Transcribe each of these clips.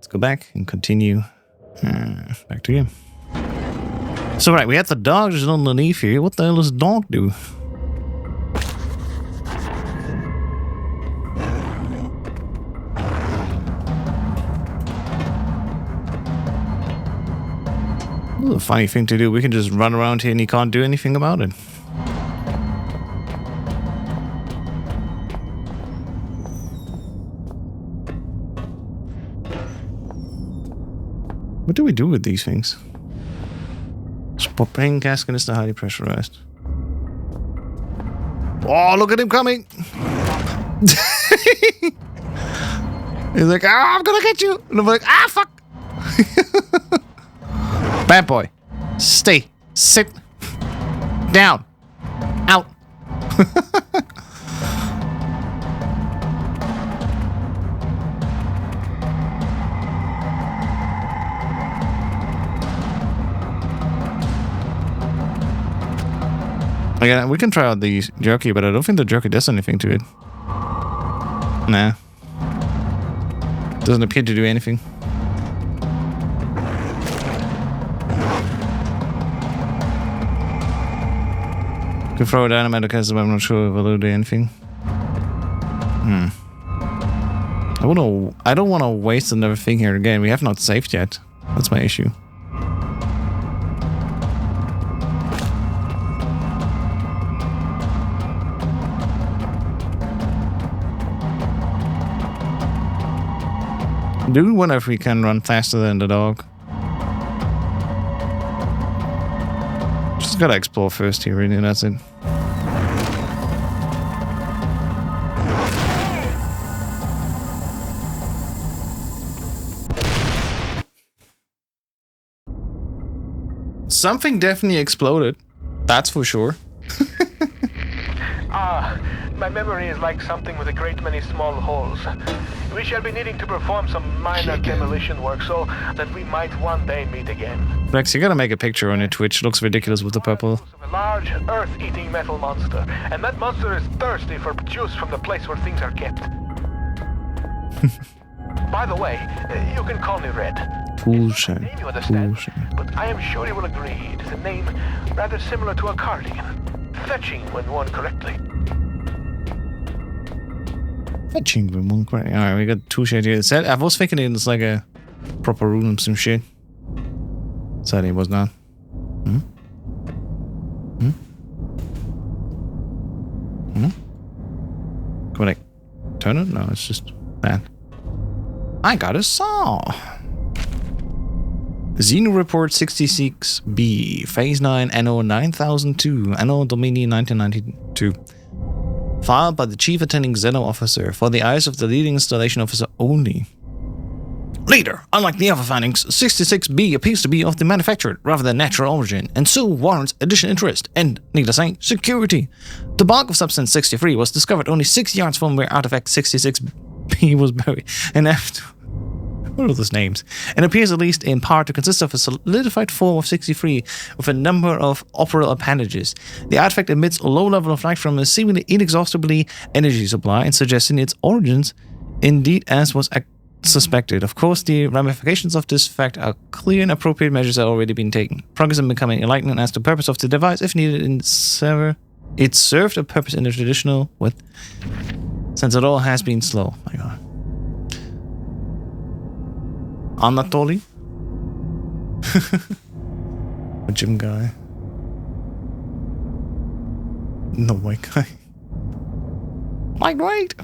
Let's go back and continue. Back to game. So right, we have the dog just underneath here. What the hell does the dog do? This is a funny thing to do. We can just run around here and he can't do anything about it. What do we do with these things? Propane casket is highly pressurized. Oh, look at him coming! He's like, ah, I'm gonna get you! And I'm like, ah, fuck! Bad boy. Stay. Sit. Down. Out. Again, we can try out the jerky, but I don't think the jerky does anything to it. Nah. Doesn't appear to do anything. Could throw a dynamite because I'm not sure if it'll do anything. I don't want to waste another thing here again. We have not saved yet. That's my issue. I do wonder if we can run faster than the dog. Just gotta explore first here, really, that's it. Something definitely exploded. That's for sure. My memory is like something with a great many small holes. We shall be needing to perform some minor demolition work so that we might one day meet again. Rex, you gotta make a picture on your Twitch. Looks ridiculous with the purple. A large, earth-eating metal monster, and that monster is thirsty for juice from the place where things are kept. By the way, you can call me Red. Bullshit. Name you understand, but I am sure you will agree it is a name rather similar to a cardigan. Fetching when worn correctly. Fetching when worn correctly. Alright, we got two shades here. I was thinking it's like a proper rune of some shit. Sadly, it was not. Can I turn it? No, it's just bad. I got a saw. Xeno Report 66B, Phase 9, Anno 9002, Anno Domini 1992. Filed by the Chief Attending Xeno Officer for the eyes of the leading installation officer only. Later, unlike the other findings, 66B appears to be of the manufactured rather than natural origin, and so warrants additional interest and, need I say, security. The bulk of Substance 63 was discovered only 6 yards from where artifact 66B was buried, and after... What are those names? And appears at least in part to consist of a solidified form of 63 with a number of operal appendages. The artifact emits a low level of light from a seemingly inexhaustibly energy supply and suggesting its origins indeed as was suspected. Of course, the ramifications of this fact are clear and appropriate measures have already been taken. Progress in becoming enlightened as to the purpose of the device, if needed, it served a purpose in the traditional with, since it all has been slow. My God. Anatoly? A gym guy. No, my guy. My great!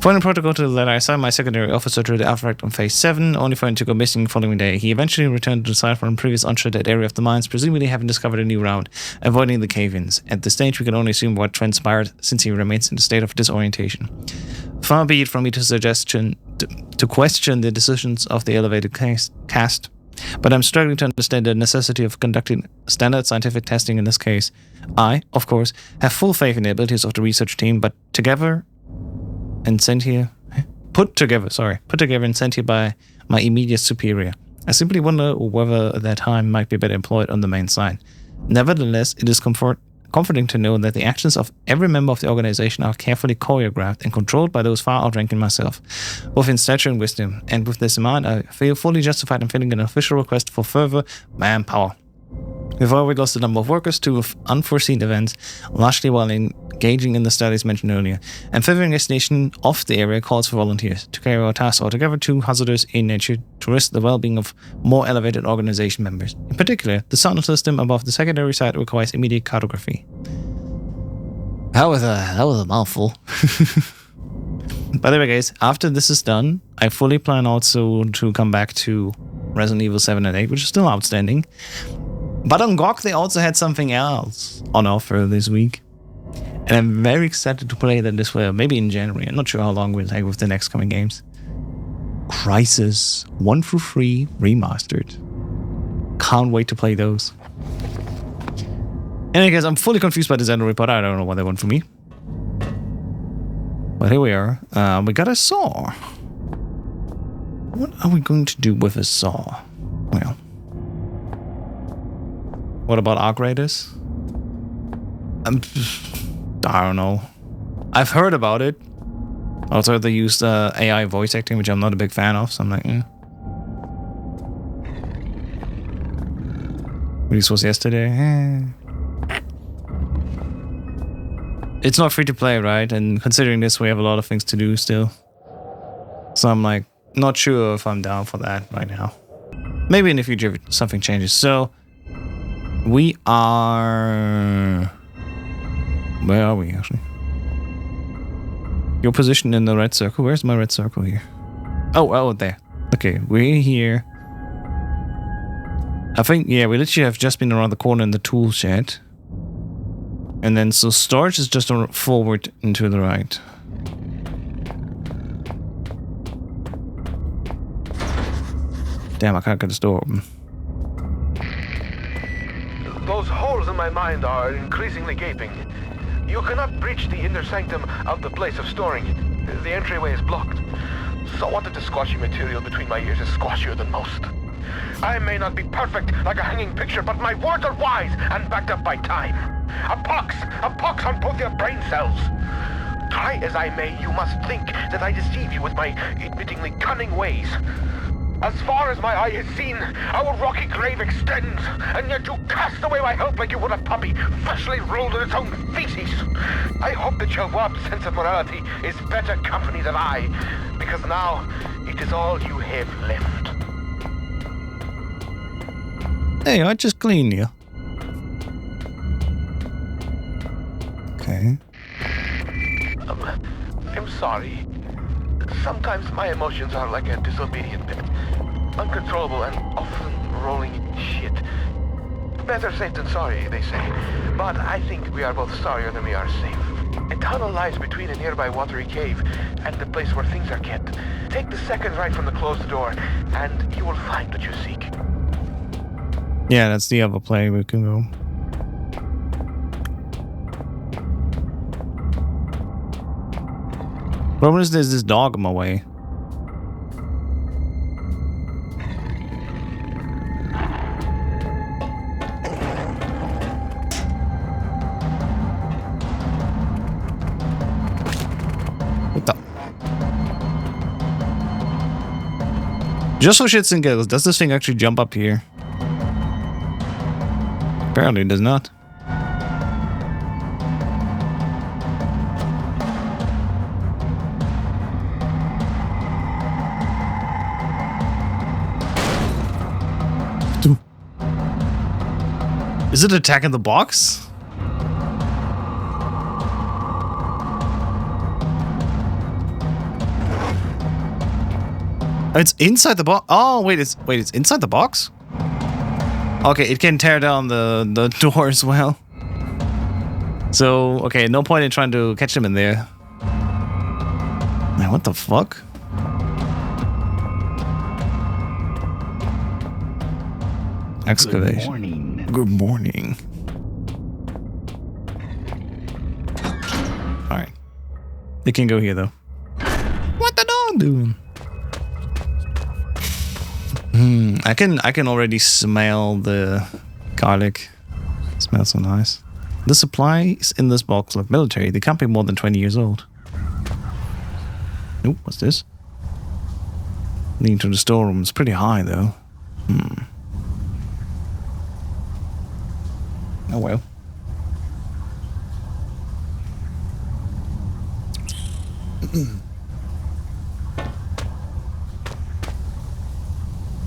Following protocol to the letter, I assigned my secondary officer to the artifact on Phase 7, only for him to go missing the following day. He eventually returned to the site from a previous uncharted area of the mines, presumably having discovered a new route, avoiding the cave-ins. At this stage, we can only assume what transpired, since he remains in a state of disorientation. Far be it from me to question the decisions of the elevated caste, but I'm struggling to understand the necessity of conducting standard scientific testing in this case. I, of course, have full faith in the abilities of the research team, but put together and sent here by my immediate superior. I simply wonder whether their time might be better employed on the main side. Nevertheless, it is comforting to know that the actions of every member of the organization are carefully choreographed and controlled by those far outranking myself, both in stature and wisdom. And with this in mind, I feel fully justified in filling an official request for further manpower. We've already lost a number of workers to unforeseen events, largely while engaging in the studies mentioned earlier, and further investigation of the area calls for volunteers to carry our tasks altogether too hazardous in nature to risk the well-being of more elevated organization members. In particular, the sound system above the secondary site requires immediate cartography. That was a mouthful. By the way, guys, after this is done, I fully plan also to come back to Resident Evil 7 and 8, which is still outstanding. But on GOG, they also had something else on offer this week. And I'm very excited to play that this way, maybe in January. I'm not sure how long we'll take with the next coming games. Crysis 1 through 3 Remastered. Can't wait to play those. Anyway, guys, I'm fully confused by the Zelda report. I don't know what they want from me. But here we are. We got a saw. What are we going to do with a saw? Well... What about arc raiders? I don't know. I've heard about it. Also, they used AI voice acting, which I'm not a big fan of, so I'm like, Release was yesterday. It's not free to play, right? And considering this, we have a lot of things to do still. So I'm like, not sure if I'm down for that right now. Maybe in the future if something changes. So... We are... Where are we, actually? Your position in the red circle. Where's my red circle here? Oh, there. Okay, we're here. I think, yeah, we literally have just been around the corner in the tool shed. And then, so storage is just forward and to the right. Damn, I can't get this door open. Those holes in my mind are increasingly gaping. You cannot breach the inner sanctum of the place of storing. The entryway is blocked. So what if the squashy material between my ears is squashier than most? I may not be perfect like a hanging picture, but my words are wise and backed up by time. A pox on both your brain cells. Try as I may, you must think that I deceive you with my admittingly cunning ways. As far as my eye has seen, our rocky grave extends, and yet you cast away my help like you would a puppy freshly rolled in its own feces. I hope that your warped sense of morality is better company than I, because now it is all you have left. Hey, I just cleaned you. Okay. I'm sorry. Sometimes my emotions are like a disobedient bit. Uncontrollable and often rolling shit. Better safe than sorry, they say. But I think we are both sorrier than we are safe. A tunnel lies between a nearby watery cave and the place where things are kept. Take the second right from the closed door, and you will find what you seek. Yeah, that's the other play we can go. Problem is, there's this dog in my way. What the? Just for shits and giggles, does this thing actually jump up here? Apparently it does not. Is it attacking the box? It's inside the box. Oh, wait, it's inside the box? Okay, it can tear down the door as well. So, okay, no point in trying to catch them in there. Man, what the fuck? Excavation. Good morning. Good morning. Alright. It can go here though. What the dog doing? I can already smell the garlic. It smells so nice. The supplies in this box look military. They can't be more than 20 years old. Nope, what's this? Leading to the storeroom. It's pretty high, though. Oh, well.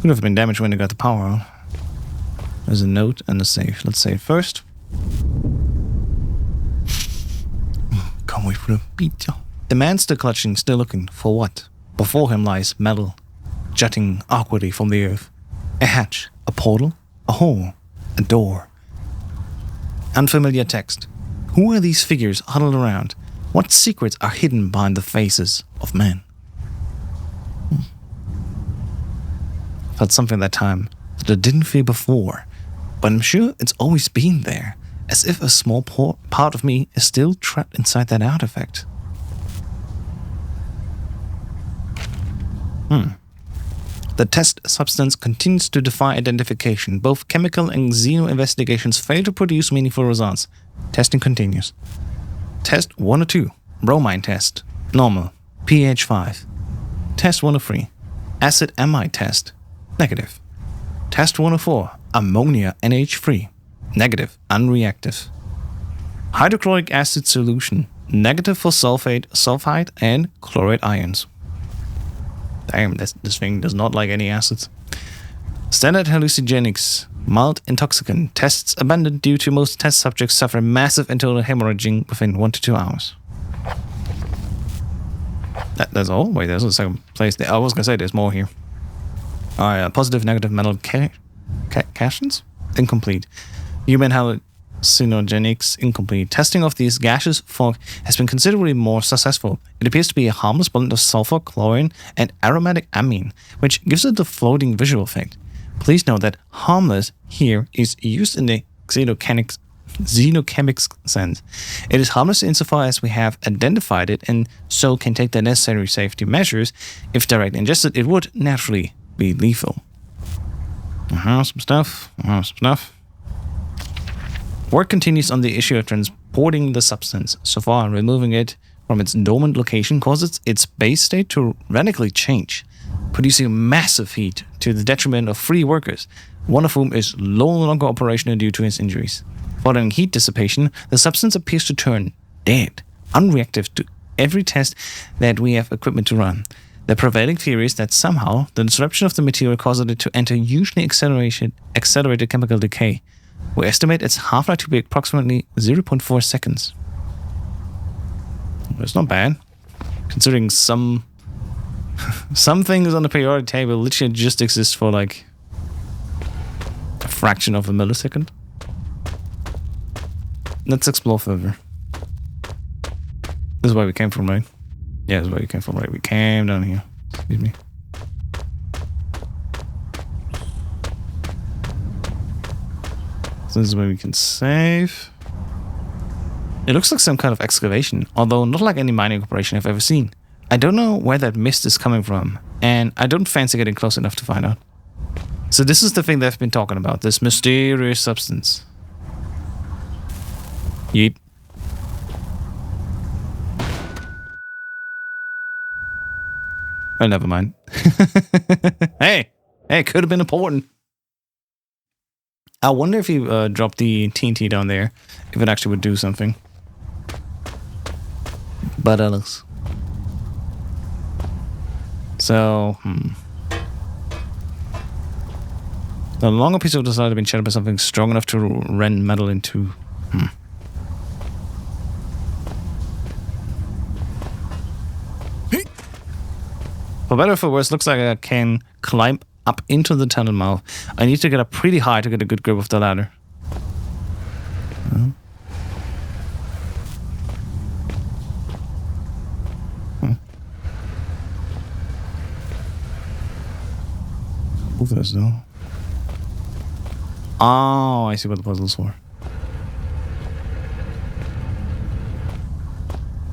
Could have been damaged when they got the power on. There's a note and a save. Let's save first. Can't wait for the beat. The man still clutching, still looking. For what? Before him lies metal, jutting awkwardly from the earth. A hatch, a portal, a hole, a door. Unfamiliar text. Who are these figures huddled around? What secrets are hidden behind the faces of men? Felt something that time that I didn't feel before, but I'm sure it's always been there, as if a small part of me is still trapped inside that artifact. The test substance continues to defy identification. Both chemical and xeno investigations fail to produce meaningful results. Testing continues. Test 102, bromine test, normal, pH 5. Test 103, acid amide test, negative. Test 104, ammonia NH3, negative, unreactive. Hydrochloric acid solution, negative for sulfate, sulfide, and chloride ions. Damn, this thing does not like any acids. Standard hallucinogenics, mild intoxicant, tests abandoned due to most test subjects suffering massive internal hemorrhaging within 1 to 2 hours. That's all? Wait, there's a second place there. I was gonna say there's more here. Alright, positive, negative metal cations? Incomplete. Human hallucinogenics, incomplete. Testing of these gaseous fog has been considerably more successful. It appears to be a harmless blend of sulfur, chlorine, and aromatic amine, which gives it the floating visual effect. Please note that harmless here is used in the xenochemics sense. It is harmless insofar as we have identified it and so can take the necessary safety measures. If directly ingested, it would naturally be lethal. Some stuff. Work continues on the issue of transporting the substance. So far, removing it from its dormant location causes its base state to radically change, producing massive heat to the detriment of 3 workers, one of whom is no longer operational due to his injuries. Following heat dissipation, the substance appears to turn dead, unreactive to every test that we have equipment to run. The prevailing theory is that somehow the disruption of the material caused it to enter hugely accelerated chemical decay. We estimate its half-life to be approximately 0.4 seconds. It's not bad, considering some things on the periodic table literally just exist for like a fraction of a millisecond. Let's explore further. This is where we came from, right? Yeah, this is where we came from, right? We came down here. Excuse me. So this is where we can save. It looks like some kind of excavation, although not like any mining operation I've ever seen. I don't know where that mist is coming from, and I don't fancy getting close enough to find out. So this is the thing they've been talking about, this mysterious substance. Yeet. Oh, never mind. Hey, could have been important. I wonder if you dropped the TNT down there, if it actually would do something. But else. So, The longer piece of the slide had been shattered by something strong enough to rend metal into. For better or for worse, looks like I can climb up into the tunnel mouth. I need to get up pretty high to get a good grip of the ladder. Move this though. Oh, I see what the puzzle's for.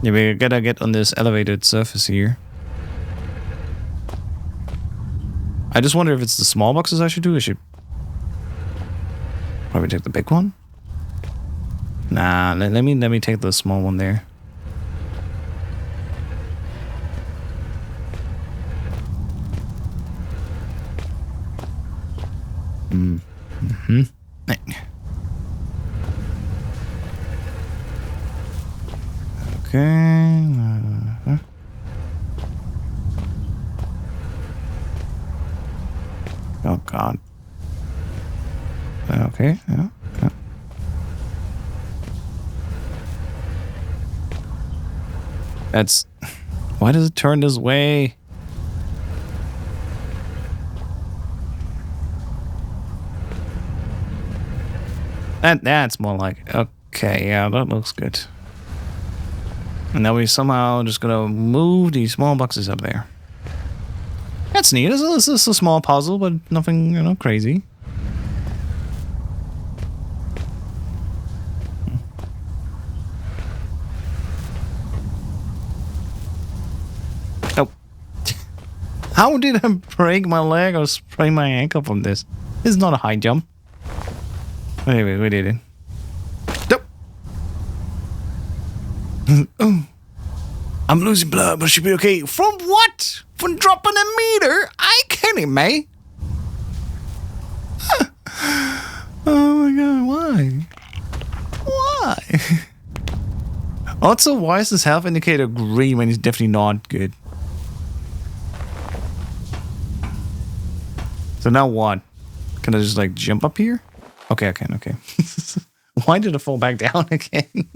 Yeah, we gotta get on this elevated surface here. I just wonder if it's the small boxes I should do. I should probably take the big one. Nah, let me take the small one there. Mm-hmm. Okay. Oh God. Okay. Yeah. Okay. That's. Why does it turn this way? That's more like. Okay. Yeah, that looks good. And now we somehow just gonna move these small boxes up there. That's neat. This is a small puzzle, but nothing, you know, crazy. Oh. How did I break my leg or sprain my ankle from this? This is not a high jump. Wait, we did it. Oh. I'm losing blood, but it should be okay. From what? From dropping a meter? I kidding me? Oh my God, why? Why? Also, why is this health indicator green when it's definitely not good? So now what? Can I just like jump up here? Okay, I can, okay. Why did it fall back down again?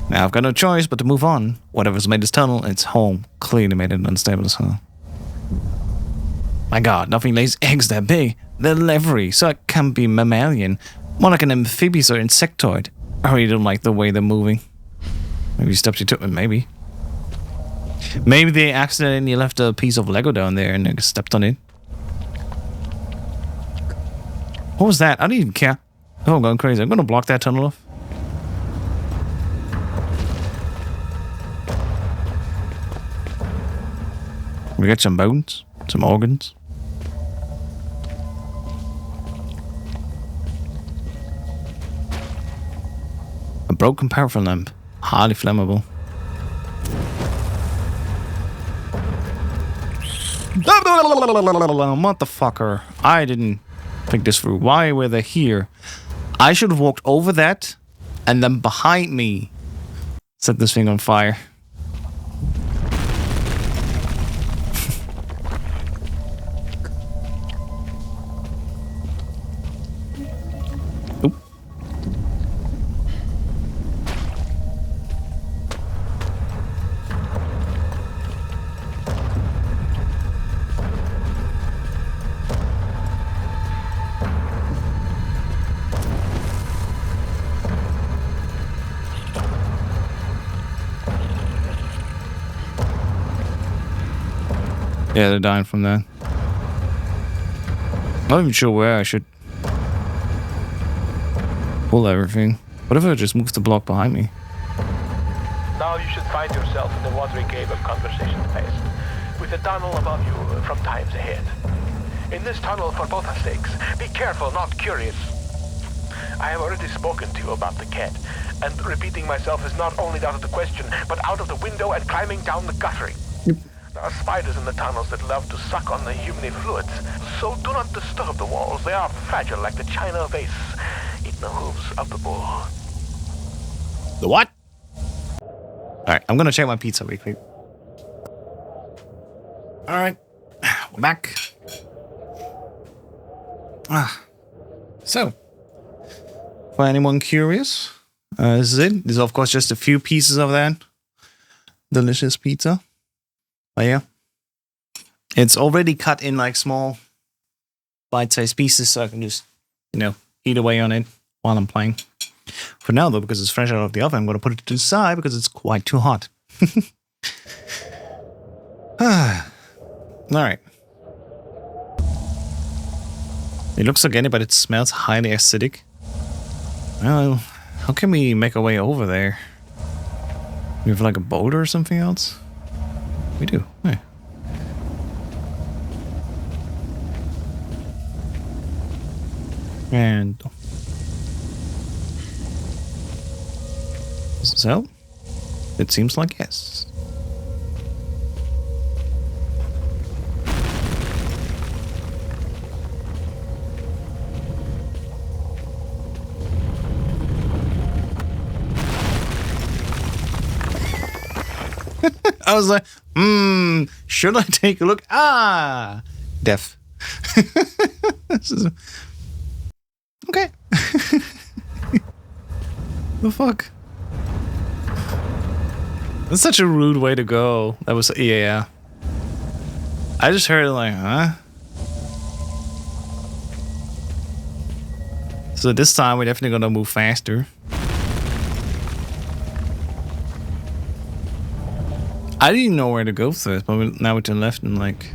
Now I've got no choice but to move on. Whatever's made this tunnel, it's home. Clearly made it unstable as hell. My God, nothing lays eggs that big. They're leathery, so it can't be mammalian. More like an amphibious or insectoid. I really don't like the way they're moving. Maybe steps you took it, maybe. Maybe they accidentally left a piece of Lego down there and they stepped on it. What was that? I don't even care. Oh, I'm going crazy. I'm going to block that tunnel off. We got some bones, some organs. A broken paraffin lamp, highly flammable. Motherfucker. I didn't think this through. Why were they here? I should have walked over that and then behind me set this thing on fire. Oop. Yeah, they're dying from that. Not even sure where I should pull everything. What if I just moves the block behind me? Now you should find yourself in the watery cave of conversation past, with a tunnel above you from times ahead. In this tunnel, for both our sakes, be careful, not curious. I have already spoken to you about the cat, and repeating myself is not only out of the question, but out of the window and climbing down the guttering. There are spiders in the tunnels that love to suck on the humid fluids, so do not disturb the walls. They are fragile like the china vase in the hooves of the bull. The what? Alright, I'm gonna check my pizza real quick. Alright, we're back. So, for anyone curious, this is it. This is of course just a few pieces of that delicious pizza. But yeah, it's already cut in like small bite-sized pieces, so I can just, you know, eat away on it while I'm playing. For now though, because it's fresh out of the oven, I'm going to put it to the side because it's quite too hot. Alright. It looks organic, but it smells highly acidic. Well, how can we make our way over there? We have like a boulder or something else? We do. Hey. And so, it seems like yes. I was like, should I take a look? Ah, deaf. Okay. The fuck? That's such a rude way to go. That was, yeah. I just heard it like, huh? So this time we're definitely gonna move faster. I didn't know where to go first, but now we're to the left and like...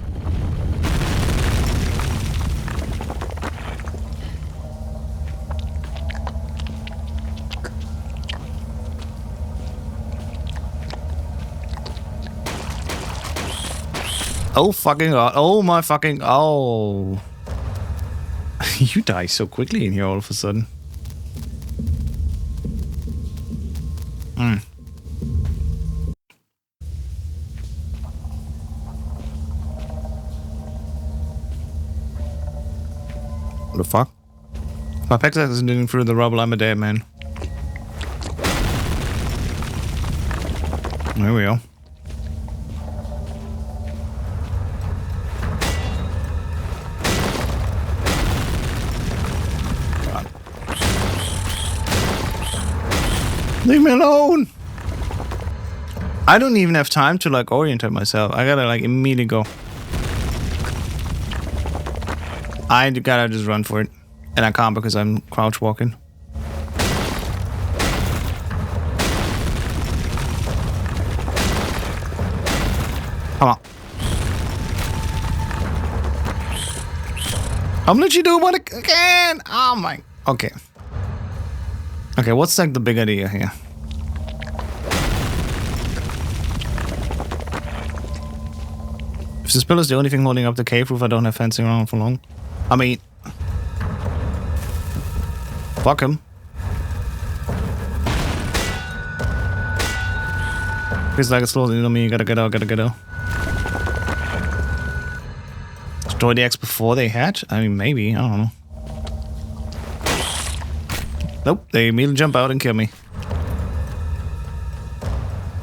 Oh fucking god. Oh my fucking... Oh. You die so quickly in here all of a sudden. What the fuck? If my pickaxe isn't digging through the rubble, I'm a dead man. There we go. God. Leave me alone! I don't even have time to like orientate myself. I gotta like immediately go. I gotta just run for it. And I can't because I'm crouch walking. Come on. I'm let you do what I can. Oh my. Okay. Okay, what's like the big idea here? If this pillar is the only thing holding up the cave roof, I don't have fencing around for long. I mean, fuck him. Feels like it's closing on me. Gotta get out, gotta get out. Destroy the eggs before they hatch? I mean, maybe. I don't know. Nope, they immediately jump out and kill me.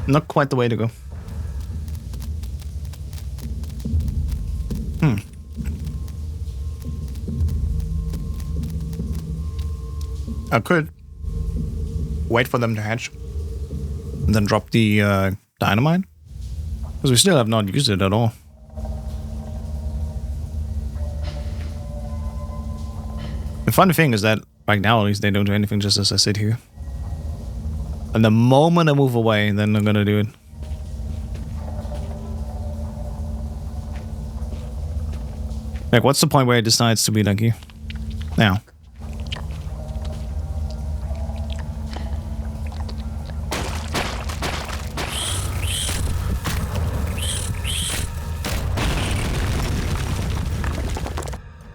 Not quite the way to go. I could wait for them to hatch and then drop the dynamite, because we still have not used it at all. The funny thing is that right now at least they don't do anything just as I sit here. And the moment I move away, then they're gonna do it. Like, what's the point where it decides to be like here? Now.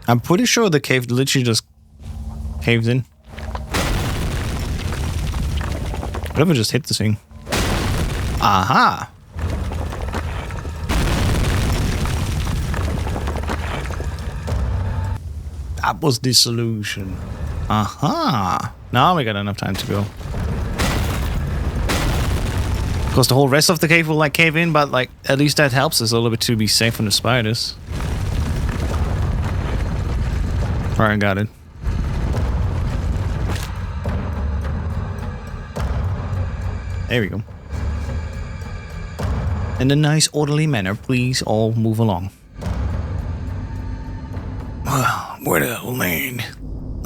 I'm pretty sure the cave literally just caved in. Whatever just hit the thing. Aha! That was the solution. Aha! Now we got enough time to go. Of course, the whole rest of the cave will like cave in, but like at least that helps us a little bit to be safe from the spiders. Alright, got it. There we go. In a nice orderly manner, please all move along. Well, where did it land?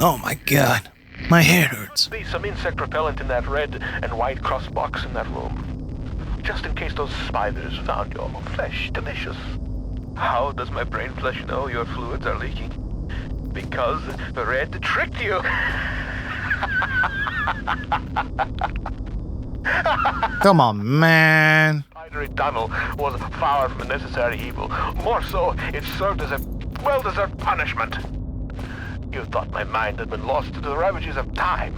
Oh my god, my head hurts. There's some insect repellent in that red and white cross box in that room. Just in case those spiders found your flesh delicious. How does my brain flesh know your fluids are leaking? Because the red tricked you. Come on, man. Spidery tunnel was far from a necessary evil. More so, it served as a well-deserved punishment. You thought my mind had been lost to the ravages of time,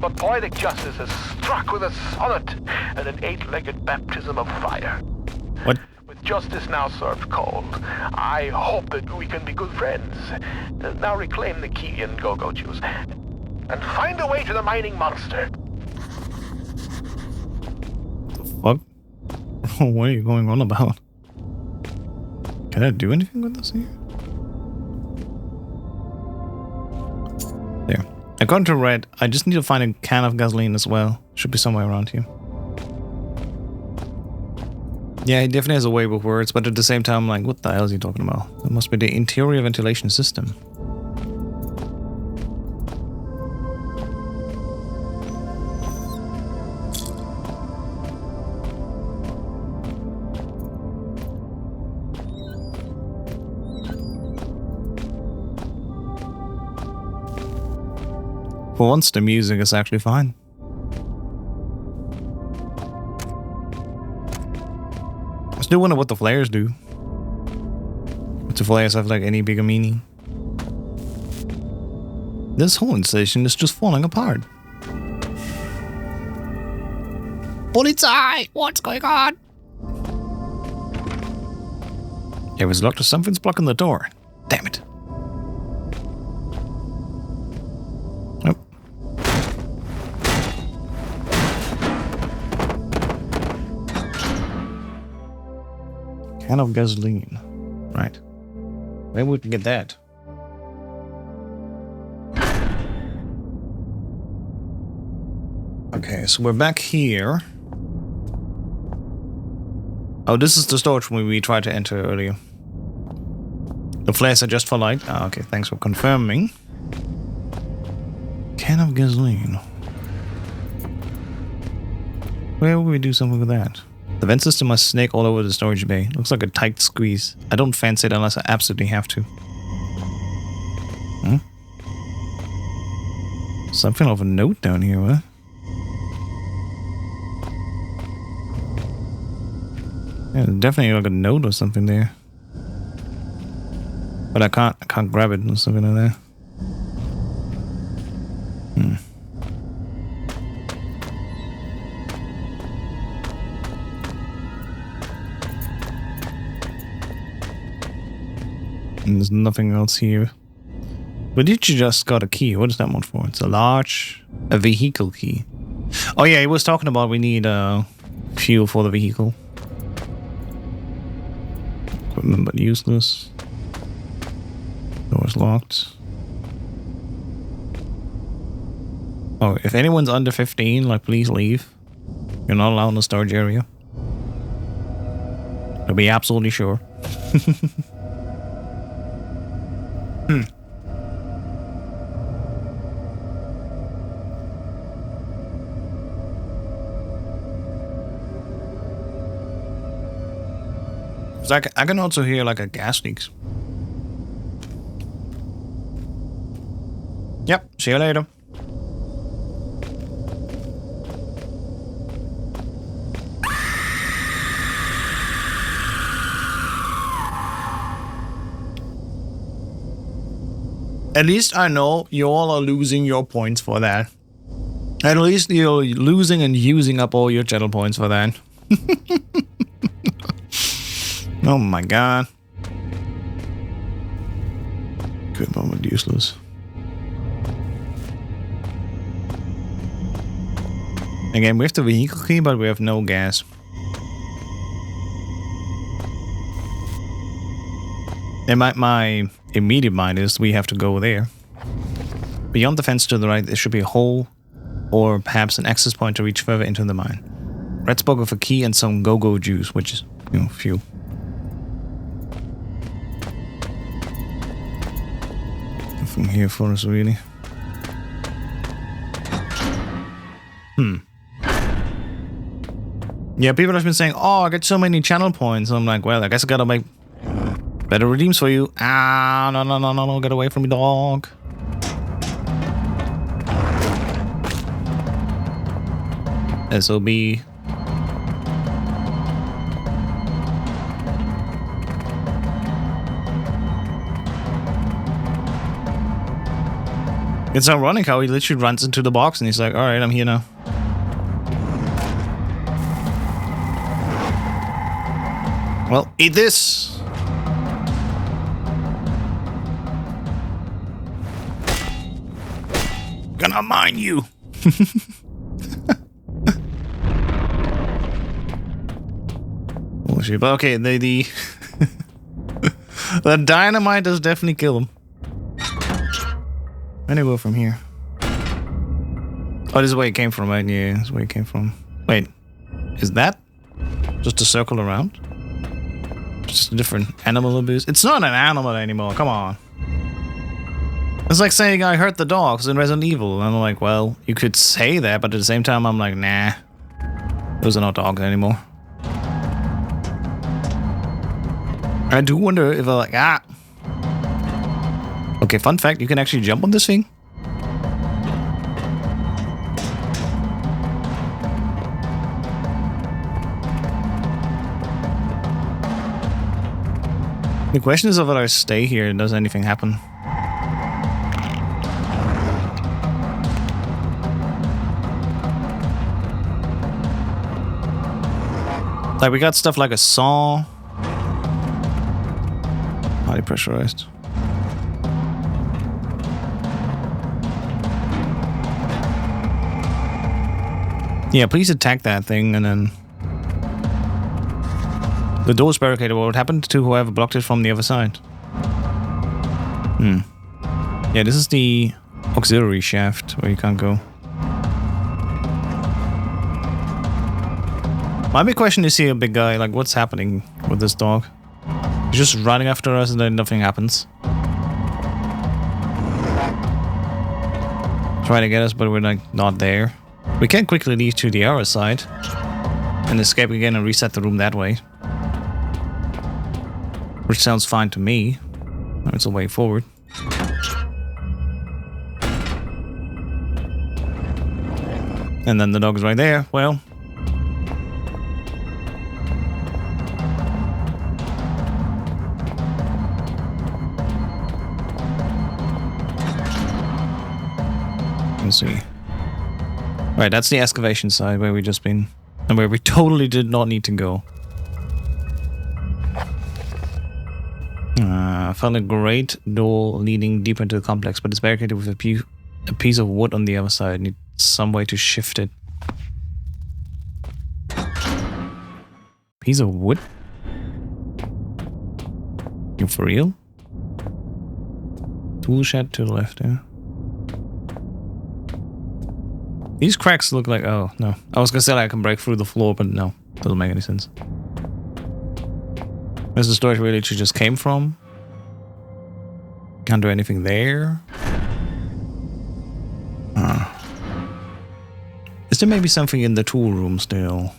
but poetic justice has struck with a sonnet and an 8-legged baptism of fire. What? With justice now served cold, I hope that we can be good friends. Now reclaim the 𝐇𝐚𝐮 go-go juice and find a way to the mining monster. The fuck? What are you going on about? Can I do anything with this here? There. According to Red, I just need to find a can of gasoline as well. Should be somewhere around here. Yeah, he definitely has a way with words, but at the same time, I'm like, what the hell is he talking about? That must be the interior ventilation system. For once, the music is actually fine. I still wonder what the flares do. If the flares have like any bigger meaning. This whole installation is just falling apart. Polizei! What's going on? It was locked or something's blocking the door. Damn it. Can of gasoline. Right. Maybe we can get that. Okay, so we're back here. Oh, this is the storage room we tried to enter earlier. The flares are just for light. Ah, okay, thanks for confirming. Can of gasoline. Where will we do something with that? The vent system must snake all over the storage bay. Looks like a tight squeeze. I don't fancy it unless I absolutely have to. Hmm? Something of a note down here, huh? Yeah, definitely like a note or something there. But I can't grab it or something like that. Hmm. And there's nothing else here. But did you just got a key? What is that one for? It's a vehicle key. Oh yeah, he was talking about we need fuel for the vehicle. Equipment but useless. Door's locked. Oh, if anyone's under 15, like please leave. You're not allowed in the storage area. To be absolutely sure. Hmm. So I can also hear like a gas leaks. Yep, see you later. At least I know you all are losing your points for that. At least you're losing and using up all your channel points for that. Oh my god. Good moment, useless. Again, we have the vehicle key, but we have no gas. And my immediate mind is we have to go there. Beyond the fence to the right, there should be a hole or perhaps an access point to reach further into the mine. Red spoke of a key and some go-go juice, which is, you know, fuel. Nothing here for us, really. Yeah, people have been saying, oh, I get so many channel points. I'm like, well, I guess I gotta make better redeems for you. Ah, no, get away from me, dog. SOB. It's ironic how he literally runs into the box and he's like, alright, I'm here now. Well, eat this! Gonna mine you! Oh shit, but okay, the the dynamite does definitely kill him. Where do I go from here? Oh, this is where it came from, right? Yeah, this is where it came from. Wait, is that just a circle around? Just a different animal abuse? It's not an animal anymore, come on. It's like saying I hurt the dogs in Resident Evil. And I'm like, well, you could say that, but at the same time, I'm like, nah. Those are not dogs anymore. I do wonder if I'm like, ah. Okay, fun fact, you can actually jump on this thing. The question is whether I stay here and does anything happen. Like, we got stuff like a saw. Highly pressurized. Yeah, please attack that thing and then... The door's barricaded. What happened to whoever blocked it from the other side? Yeah, this is the auxiliary shaft where you can't go. My big question is here, big guy, like what's happening with this dog? He's just running after us and then nothing happens. Trying to get us, but we're like not there. We can quickly leave to the other side and escape again and reset the room that way. Which sounds fine to me. It's a way forward. And then the dog's right there. Well. Let's see. Right, that's the excavation side where we just been. And where we totally did not need to go. I found a great door leading deeper into the complex, but it's barricaded with a piece of wood on the other side. Need some way to shift it. Piece of wood? You for real? Tool shed to the left, yeah. These cracks look like... Oh, no. I was gonna say like I can break through the floor, but no. Doesn't make any sense. Where's the storage where it just came from? Can't do anything there. Is there maybe something in the tool room still?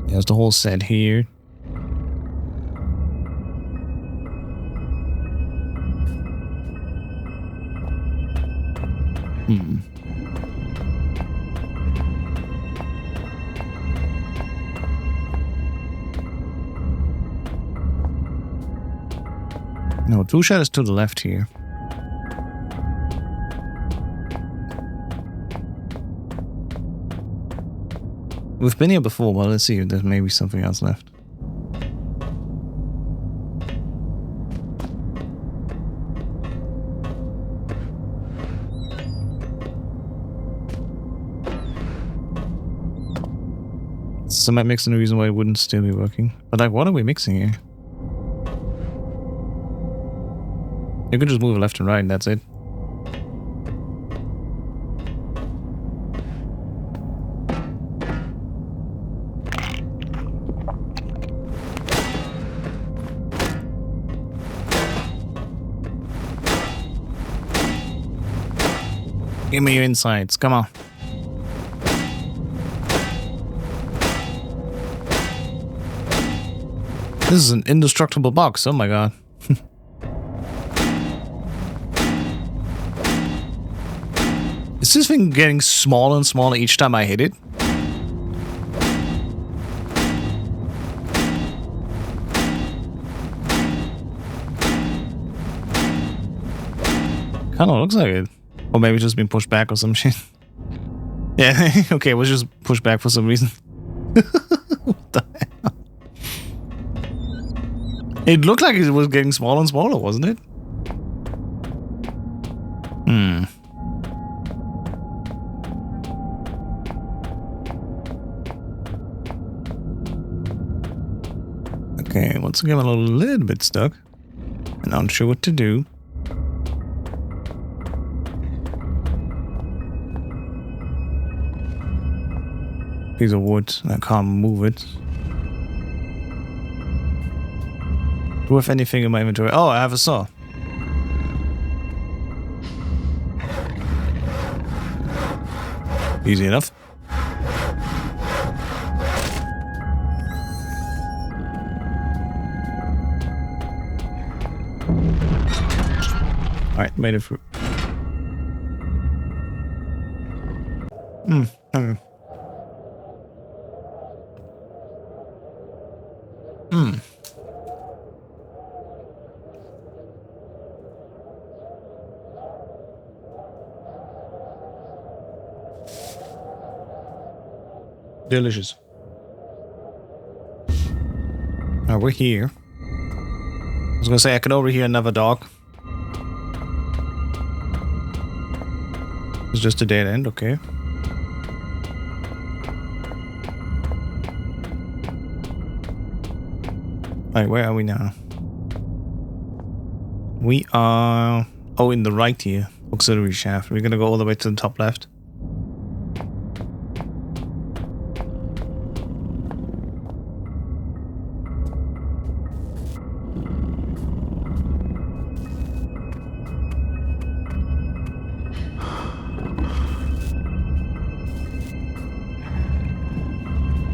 There's the whole set here. No, tool shed is to the left here. We've been here before, but let's see if there's maybe something else left. Cement mixing, the reason why it wouldn't still be working. But like, what are we mixing here? You can just move left and right and that's it. Give me your insides, come on. This is an indestructible box, oh my god. Is this thing getting smaller and smaller each time I hit it? Kinda looks like it. Or maybe just been pushed back or some shit. Yeah, okay, it was just pushed back for some reason. What the hell? It looked like it was getting smaller and smaller, wasn't it? Okay, once again, I'm a little bit stuck. And I'm not sure what to do. Piece of wood, and I can't move it. Do I have anything in my inventory? Oh, I have a saw. Easy enough. Alright, made it through. Okay. Delicious. Now we're here. I was gonna say I can overhear another dog. It's just a dead end, okay. Alright, where are we now? We are... Oh, in the right here. Auxiliary shaft. We're gonna go all the way to the top left.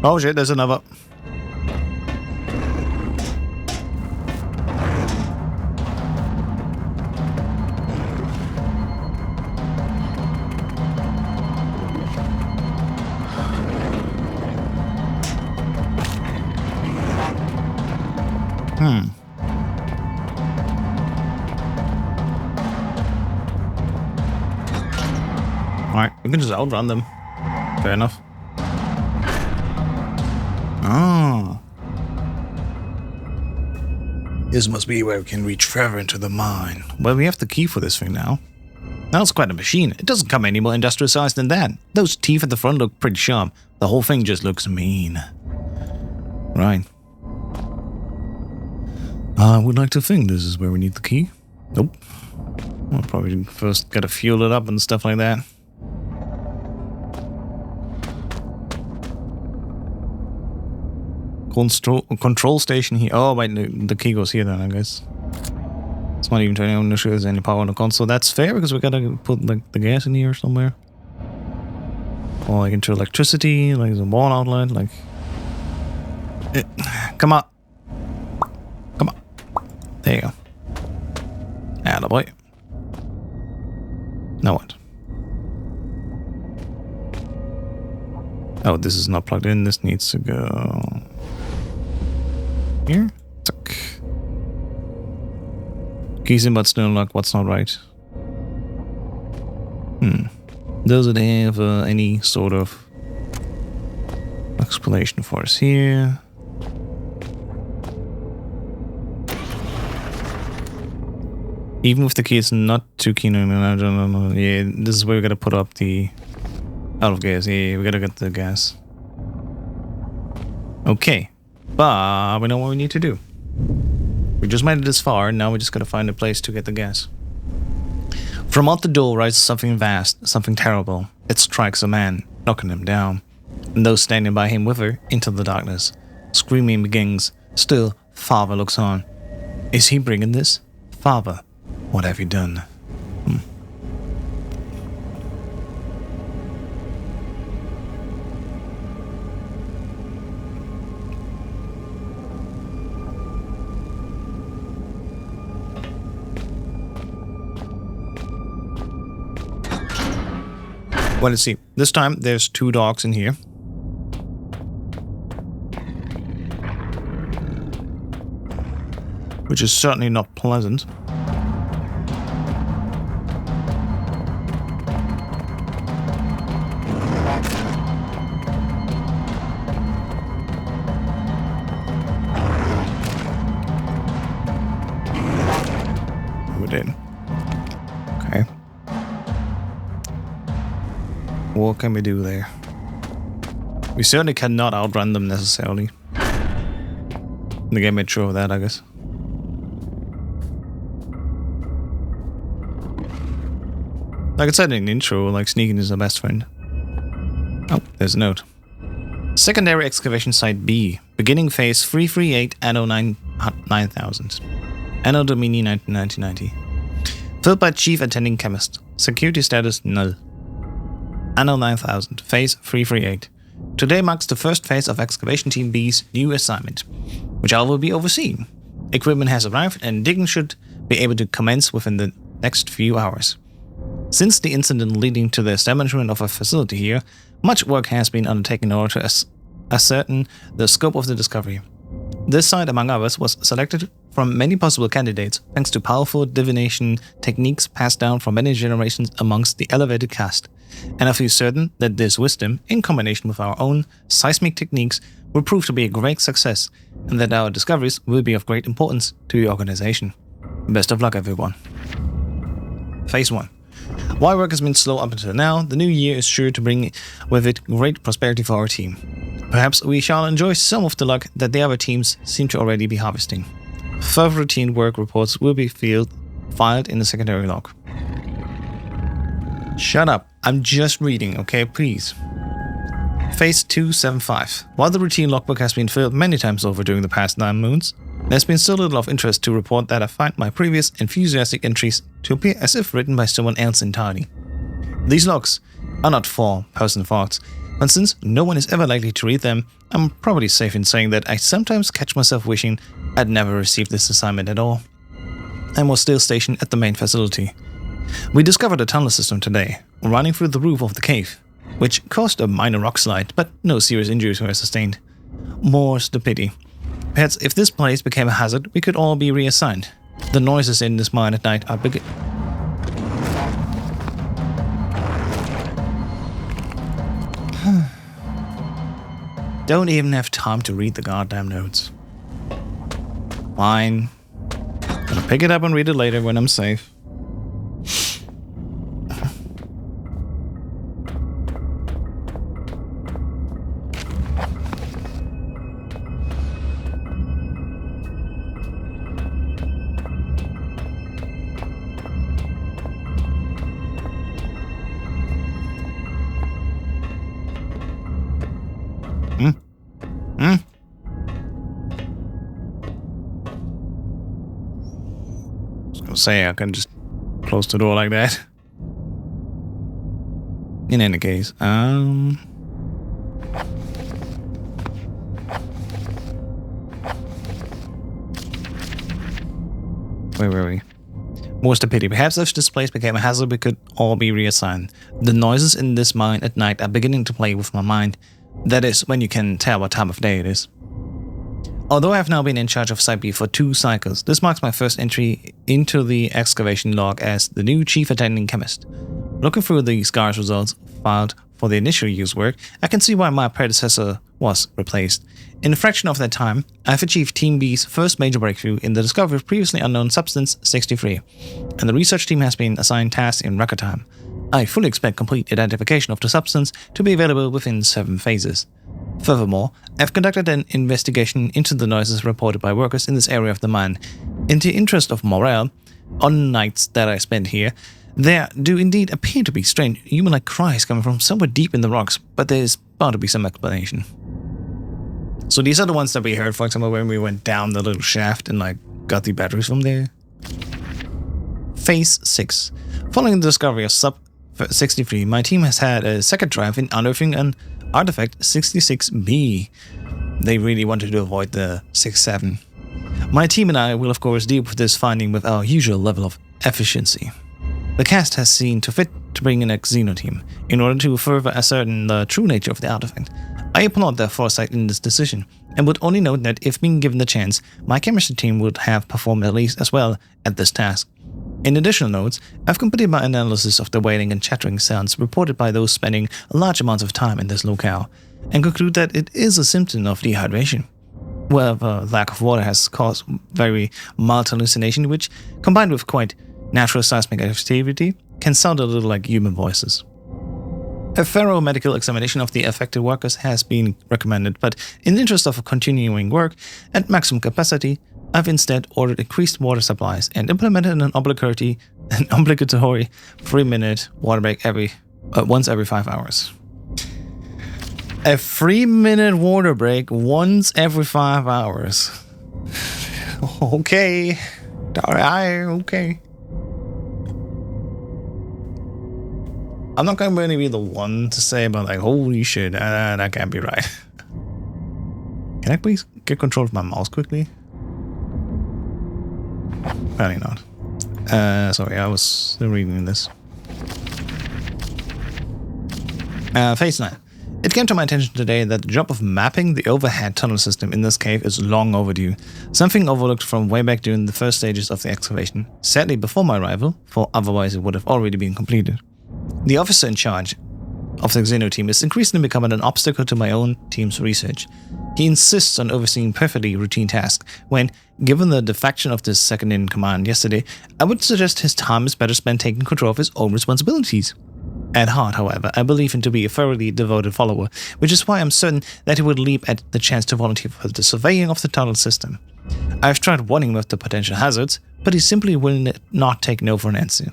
Oh shit, there's another. Alright, we can just outrun them. Fair enough. Ah. This must be where we can reach further into the mine. Well, we have the key for this thing now. That's quite a machine. It doesn't come any more industrial sized than that. Those teeth at the front look pretty sharp. The whole thing just looks mean. Right. I would like to think this is where we need the key. Nope. We'll probably first gotta fuel it up and stuff like that. Control station here. Oh, wait, the key goes here then, I guess. It's not even turning on to show there's any power on the console. That's fair because we gotta put like the gas in here somewhere. Or like into electricity, like the wall outlet, like. Come on. Come on. There you go. Attaboy. Now what? Oh, this is not plugged in. This needs to go here. Tuck. 𝐶𝐚𝐮 but still unlocked. What's not right? Does it have any sort of explanation for us here? Even if the key is not too keen on it, I don't know. Yeah, this is where we gotta put up the out of gas. Yeah, we gotta get the gas. Okay, but we know what we need to do. We just made it this far, and now we just gotta find a place to get the gas. From out the door rises something vast, something terrible. It strikes a man, knocking him down, and those standing by him with her into the darkness. Screaming begins. Still, Father looks on. Is he bringing this? Father, what have you done? Well, let's see. This time, there's 2 dogs in here. Which is certainly not pleasant. We did. Okay. What can we do there? We certainly cannot outrun them necessarily. The game made sure of that, I guess. Like I said in the intro, like sneaking is our best friend. Oh, there's a note. Secondary excavation site B. Beginning phase 338 Anno 9000. Anno Domini 1990. Filled by Chief Attending Chemist. Security status null. Anno 9000. Phase 338. Today marks the first phase of Excavation Team B's new assignment, which I will be overseeing. Equipment has arrived and digging should be able to commence within the next few hours. Since the incident leading to the establishment of a facility here, much work has been undertaken in order to ascertain the scope of the discovery. This site, among others, was selected from many possible candidates thanks to powerful divination techniques passed down from many generations amongst the elevated caste, and I feel certain that this wisdom, in combination with our own seismic techniques, will prove to be a great success, and that our discoveries will be of great importance to the organization. Best of luck, everyone. Phase 1. While work has been slow up until now, the new year is sure to bring with it great prosperity for our team. Perhaps we shall enjoy some of the luck that the other teams seem to already be harvesting. Further routine work reports will be filed in the secondary log. Shut up, I'm just reading, okay, please. Phase 275. While the routine logbook has been filled many times over during the past 9 moons, there's been so little of interest to report that I find my previous enthusiastic entries to appear as if written by someone else entirely. These logs are not for personal thoughts, but since no one is ever likely to read them, I'm probably safe in saying that I sometimes catch myself wishing I'd never received this assignment at all. I was still stationed at the main facility. We discovered a tunnel system today, running through the roof of the cave, which caused a minor rock slide, but no serious injuries were sustained. More's the pity. Perhaps if this place became a hazard, we could all be reassigned. The noises in this mine at night are big. Don't even have time to read the goddamn notes. Fine. I'll pick it up and read it later when I'm safe. Say I can just close the door like that. In any case, where were we? More's the pity. Perhaps if this place became a hazard, we could all be reassigned. The noises in this mine at night are beginning to play with my mind. That is, when you can tell what time of day it is. Although I have now been in charge of Site B for 2 cycles, this marks my first entry into the excavation log as the new Chief Attending Chemist. Looking through the SCAR's results filed for the initial use work, I can see why my predecessor was replaced. In a fraction of that time, I have achieved Team B's first major breakthrough in the discovery of previously unknown substance 63, and the research team has been assigned tasks in record time. I fully expect complete identification of the substance to be available within 7 phases. Furthermore, I've conducted an investigation into the noises reported by workers in this area of the mine. In the interest of morale, on nights that I spend here, there do indeed appear to be strange human-like cries coming from somewhere deep in the rocks, but there is bound to be some explanation. So these are the ones that we heard, for example, when we went down the little shaft and got the batteries from there. Phase 6. Following the discovery of Sub-63, my team has had a second triumph in unearthing an Artifact 66B. They really wanted to avoid the 67. My team and I will of course deal with this finding with our usual level of efficiency. The cast has seen to fit to bring in a Xeno team in order to further ascertain the true nature of the artifact. I applaud their foresight in this decision, and would only note that if being given the chance, my chemistry team would have performed at least as well at this task. In additional notes, I've completed my analysis of the wailing and chattering sounds reported by those spending large amounts of time in this locale, and conclude that it is a symptom of dehydration. where the lack of water has caused very mild hallucination, which, combined with quite natural seismic activity, can sound a little like human voices. A thorough medical examination of the affected workers has been recommended, but in the interest of continuing work at maximum capacity, I've instead ordered increased water supplies and implemented an obligatory 3-minute water break once every 5 hours. A 3-minute water break once every 5 hours. Okay. Okay. I'm not going to really be the one to say about like, holy shit, that can't be right. Can I please get control of my mouse quickly? Apparently not. Sorry, I was still reading this. Phase 9. It came to my attention today that the job of mapping the overhead tunnel system in this cave is long overdue, something overlooked from way back during the first stages of the excavation, sadly before my arrival, for otherwise it would have already been completed. The officer in charge of the Xeno team is increasingly becoming an obstacle to my own team's research. He insists on overseeing perfectly routine tasks, when, given the defection of the second-in-command yesterday, I would suggest his time is better spent taking control of his own responsibilities. At heart, however, I believe him to be a thoroughly devoted follower, which is why I'm certain that he would leap at the chance to volunteer for the surveying of the tunnel system. I've tried warning him of the potential hazards, but he simply will not take no for an answer,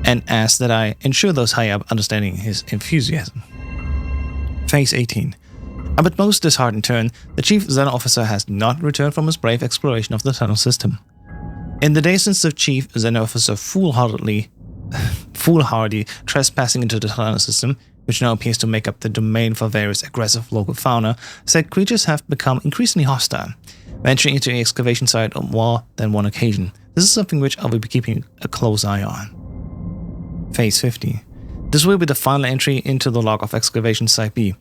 and asks that I ensure those high up understanding his enthusiasm. Phase 18. I'm at most disheartened turn, the Chief Xeno officer has not returned from his brave exploration of the tunnel system. In the days since the Chief Xeno officer foolhardy trespassing into the tunnel system, which now appears to make up the domain for various aggressive local fauna, said creatures have become increasingly hostile, venturing into the excavation site on more than one occasion. This is something which I will be keeping a close eye on. Phase 50. This will be the final entry into the log of excavation site B.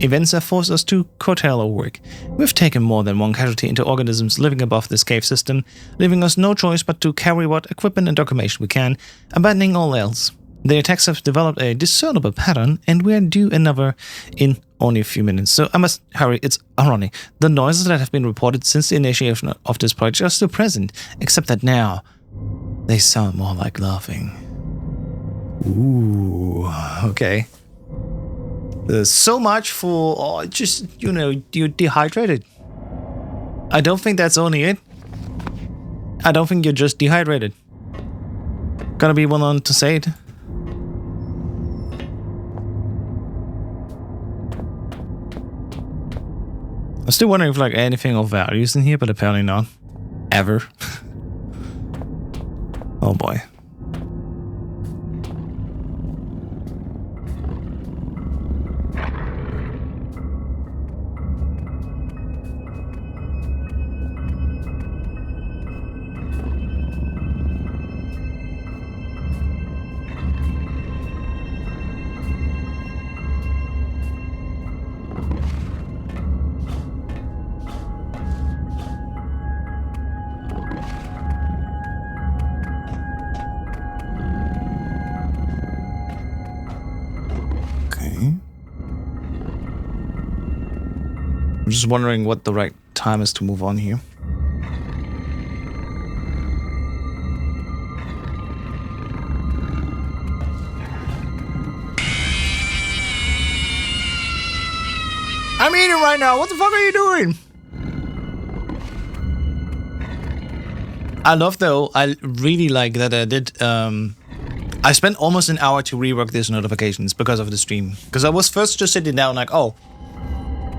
Events have forced us to curtail our work. We've taken more than one casualty into organisms living above this cave system, leaving us no choice but to carry what equipment and documentation we can, abandoning all else. The attacks have developed a discernible pattern, and we are due another in only a few minutes, so I must hurry. It's ironic. The noises that have been reported since the initiation of this project are still present, except that now they sound more like laughing. Ooh, okay. There's so much for, you're dehydrated. I don't think that's only it. I don't think you're just dehydrated. Gonna be one on to say it. I'm still wondering if like anything of value is in here, but apparently not. Ever. Oh boy. I'm just wondering what the right time is to move on here. I'm eating right now. What the fuck are you doing? I love though. I really like that I did. I spent almost an hour to rework these notifications because of the stream. Because I was first just sitting down like, oh,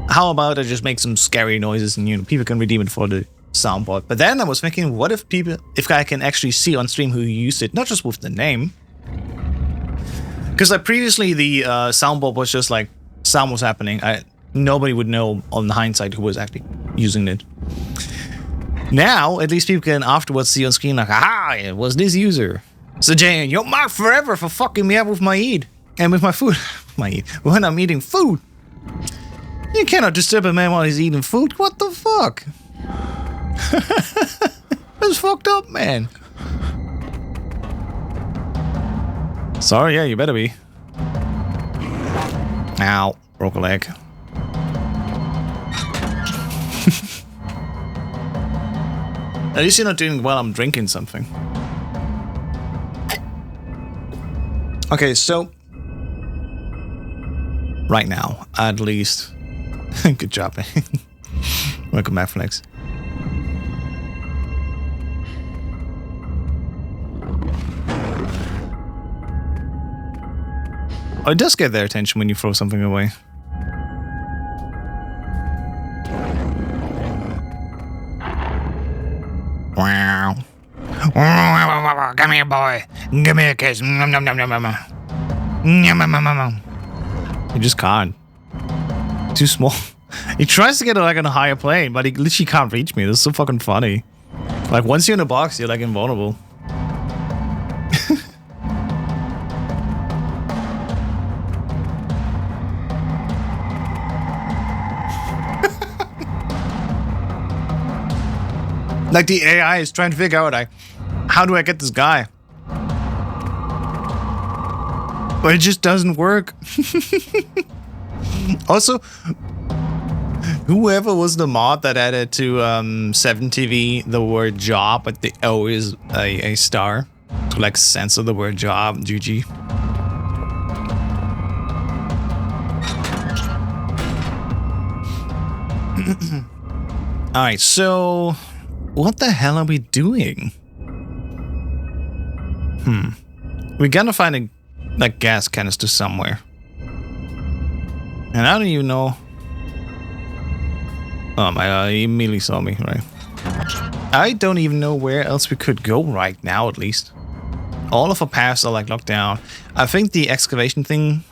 how about I just make some scary noises and people can redeem it for the soundboard. But then I was thinking, what if I can actually see on stream who used it, not just with the name. Because like previously the soundboard was just like sound was happening. Nobody would know on the hindsight who was actually using it. Now at least people can afterwards see on screen like, aha, it was this user. So Jane, you're marked forever for fucking me up with my eat and with my food. When I'm eating food. You cannot disturb a man while he's eating food. What the fuck? That's fucked up, man. Sorry, yeah, you better be. Ow, broke a leg. At least you're not doing it while I'm drinking something. Okay, so right now, at least. Good job, man. Welcome back, Flex. Oh, it does get their attention when you throw something away. Wow. Come here, boy. Give me a kiss. You just can't. Too small. He tries to get like on a higher plane, but he literally can't reach me. This is so fucking funny. Like once you're in a box, you're like invulnerable. Like the AI is trying to figure out like, how do I get this guy? But it just doesn't work. Also, whoever was the mod that added to 7TV the word job, but the O is a star to like censor the word job, GG. Alright, so what the hell are we doing? We gotta find a like gas canister somewhere. And I don't even know. Oh my god, he immediately saw me, right? I don't even know where else we could go right now, at least. All of our paths are like locked down. I think the excavation thing...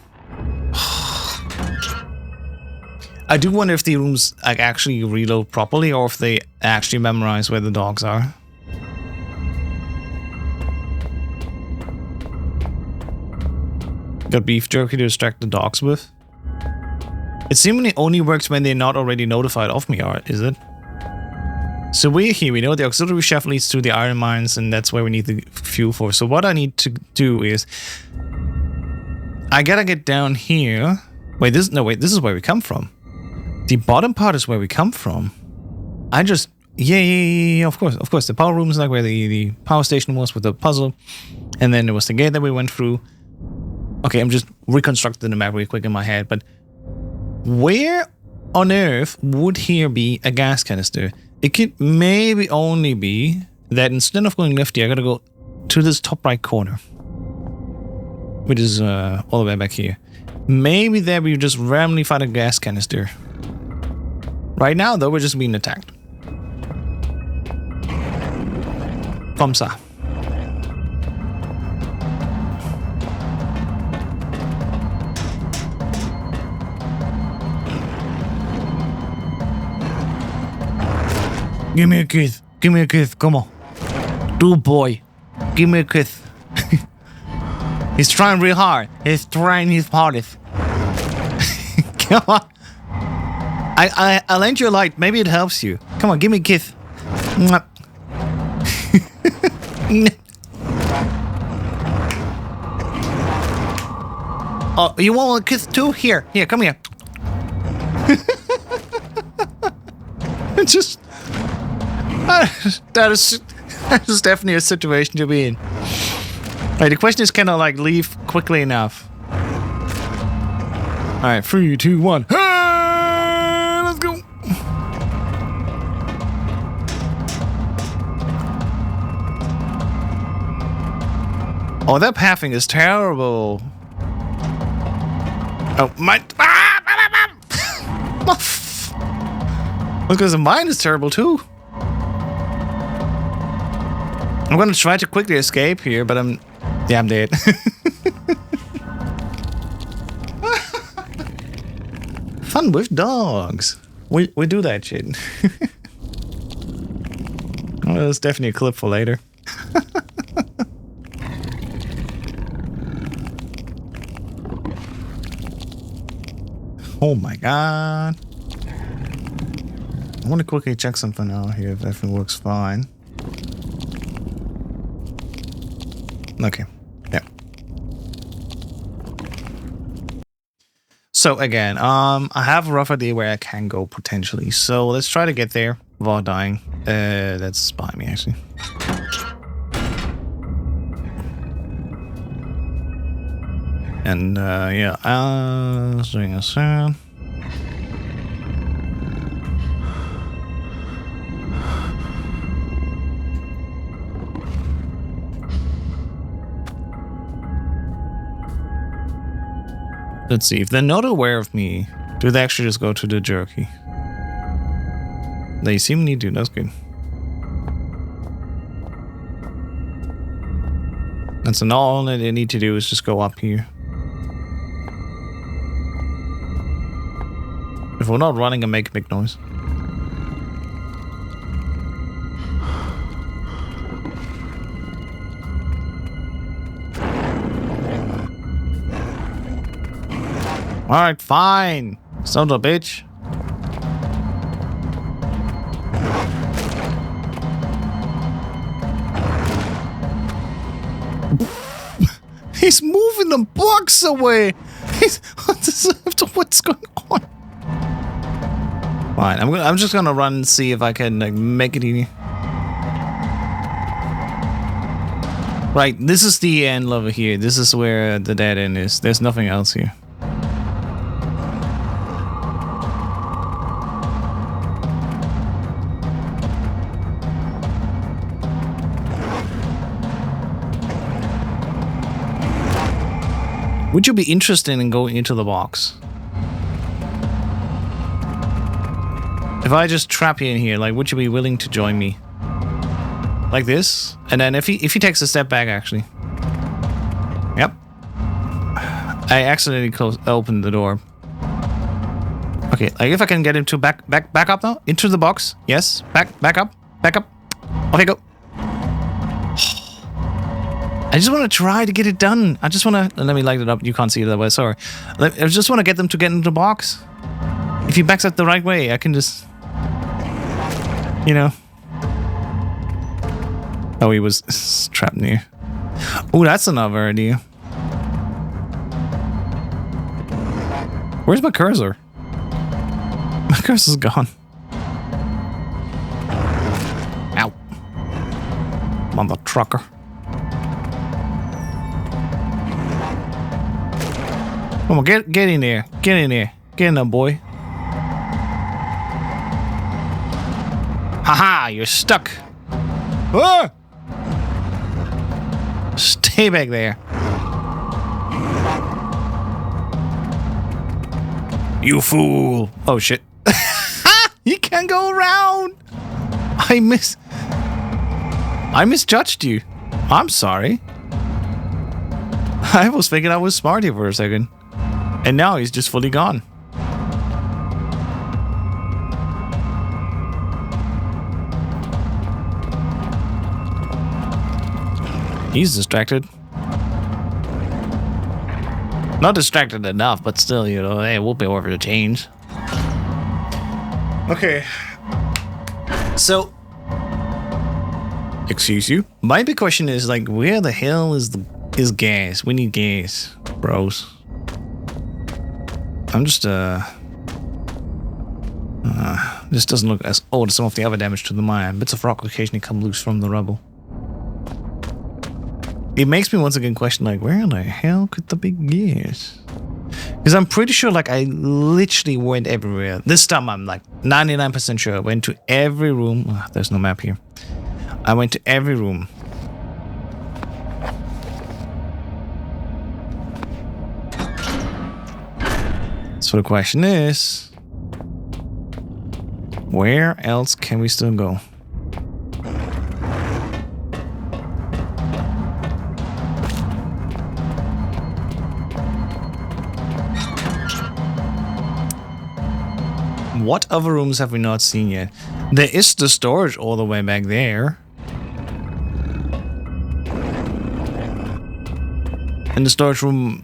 I do wonder if the rooms like actually reload properly or if they actually memorize where the dogs are. Got beef jerky to distract the dogs with. It seemingly only works when they're not already notified of me, is it? So we're here, we know the auxiliary shaft leads to the iron mines and that's where we need the fuel for. So what I need to do is... I gotta get down here. Wait, this is where we come from. The bottom part is where we come from. I just... Yeah, of course. The power room is like where the power station was with the puzzle. And then there was the gate that we went through. Okay, I'm just reconstructing the map real quick in my head, but... Where on earth would here be a gas canister? It could maybe only be that instead of going left here, I gotta go to this top right corner. Which is all the way back here. Maybe there we just randomly find a gas canister. Right now, though, we're just being attacked. Comme ça. Give me a kiss. Give me a kiss. Come on. Do boy. Give me a kiss. He's trying real hard. He's trying his hardest. Come on. I lent you a light. Maybe it helps you. Come on, give me a kiss. Oh, you want a kiss too? Here, come here. Just that is definitely a situation to be in. Right, the question is, can I like leave quickly enough? All right, 3, 2, 1. Let's go. Oh, that pathing is terrible. Oh my! Because mine is terrible too. I'm gonna try to quickly escape here, but I'm dead. Fun with dogs. We do that shit. Well, that's definitely a clip for later. Oh my god. I want to quickly check something out here if everything works fine. Okay. Yeah. So again, I have a rough idea where I can go potentially. So let's try to get there without dying. That's behind me, actually. And, yeah, doing a sound. Let's see, if they're not aware of me, do they actually just go to the jerky? They seemingly do, that's good. And so now all that they need to do is just go up here. If we're not running and make a big noise. Alright, fine. Son of a bitch. He's moving the box away. What's going on? Fine, I'm just gonna run and see if I can like, make it easy. Right, this is the end over here. This is where the dead end is. There's nothing else here. Would you be interested in going into the box? If I just trap you in here, like, would you be willing to join me? Like this? And then if he takes a step back, actually. Yep. I accidentally opened the door. Okay, like if I can get him to back up now? Into the box? Yes. Back up. Okay, go. I just want to try to get it done. I just want to... Let me light it up. You can't see it that way. Sorry. I just want to get them to get into the box. If he backs up the right way, I can just... You know. Oh, he was trapped near. Oh, that's another idea. Where's my cursor? My cursor's gone. Ow. Mother trucker. Come on, get in there. Get in there. Get in there, boy. Haha, you're stuck. Ah! Stay back there. You fool. Oh, shit. You can't go around. I misjudged you. I'm sorry. I was thinking I was smart here for a second. And now he's just fully gone. He's distracted. Not distracted enough, but still, you know, hey, we'll be over to change. Okay. So, excuse you. My big question is like, where the hell is gas? We need gas, bros. I'm just this doesn't look as old as some of the other damage to the mine. Bits of rock occasionally come loose from the rubble. It makes me once again question, like, where the hell could the big gas? Because I'm pretty sure, like, I literally went everywhere. This time I'm like 99% sure. I went to every room. Oh, there's no map here. I went to every room. So the question is, where else can we still go? What other rooms have we not seen yet? There is the storage all the way back there. And the storage room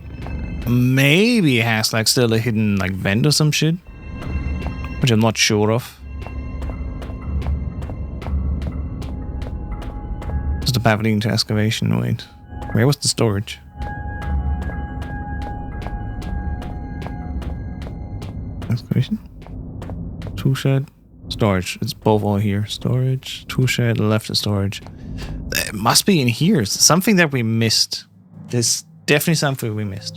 maybe has like still a hidden like vent or some shit, which I'm not sure of. Just a path leading to excavation. Wait, where was the storage? Excavation? Tool shed. Storage. It's both all here. Storage. Tool shed. Left is storage. It must be in here. Something that we missed. There's definitely something we missed.